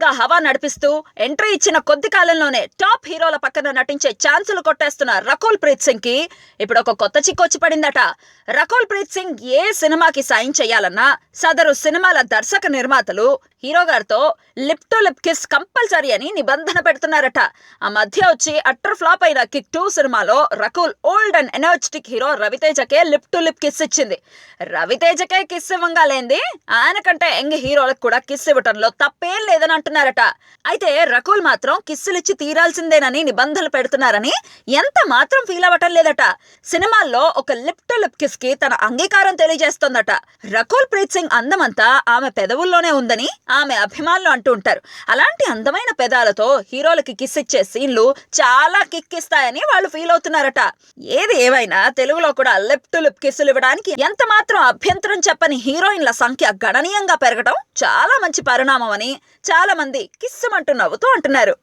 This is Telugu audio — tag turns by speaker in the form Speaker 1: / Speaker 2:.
Speaker 1: గా హవా నడిపిస్తూ ఎంట్రీ ఇచ్చిన కొద్ది కాలంలోనే టాప్ హీరోల పక్కన నటించే ఛాన్సులు కొట్టేస్తున్న రకుల్ ప్రీత్ సింగ్ కి ఇప్పుడు ఒక కొత్త చిక్కొచ్చి పడిందట. రకుల్ ప్రీత్ సింగ్ ఏ సినిమాకి సైన్ చేయాలన్నా సదరు సినిమాల దర్శక నిర్మాతలు హీరో గారితో lip to lip kiss compulsory అని నిబంధన పెడుతున్నారట. ఆ మధ్య వచ్చి అట్టర్ ఫ్లాప్ అయిన కిక్ 2 సినిమాలో Rakul old and energetic hero రవితేజకే లిప్ టు లిప్ కిస్ ఇచ్చింది. రవితేజకే కిస్ ఇవ్వంగా లేంది ఆయన కంటే యంగ్ హీరోలకు కూడా కిస్ ఇవ్వటంలో తప్పేం లేదని అంటున్నారట. అయితే రకుల్ మాత్రం కిస్సులిచ్చి తీరాల్సిందేనని నిబంధనలు పెడుతున్నారని ఎంత మాత్రం ఫీల్ అవ్వటం లేదట. సినిమాల్లో ఒక లిప్ టు లిప్ కిస్ కి తన అంగీకారం తెలియజేస్తోందట. రకుల్ ప్రీత్ సింగ్ అందమంతా ఆమె పెదవుల్లోనే ఉందని ఆమె అభిమానులు అంటూ ఉంటారు. అలాంటి అందమైన పెదాలతో హీరోలకి కిస్ ఇచ్చే సీన్లు చాలా కిక్కిస్తాయని వాళ్ళు ఫీల్ అవుతున్నారట. ఏది ఏమైనా తెలుగులో కూడా లిప్ టు లిప్ కిస్సులు ఇవ్వడానికి ఎంత మాత్రం అభ్యంతరం చెప్పని హీరోయిన్ల సంఖ్య గణనీయంగా పెరగడం చాలా మంచి పరిణామం అని చాలా మంది కిస్సుమంటూ నవ్వుతూ అంటున్నారు.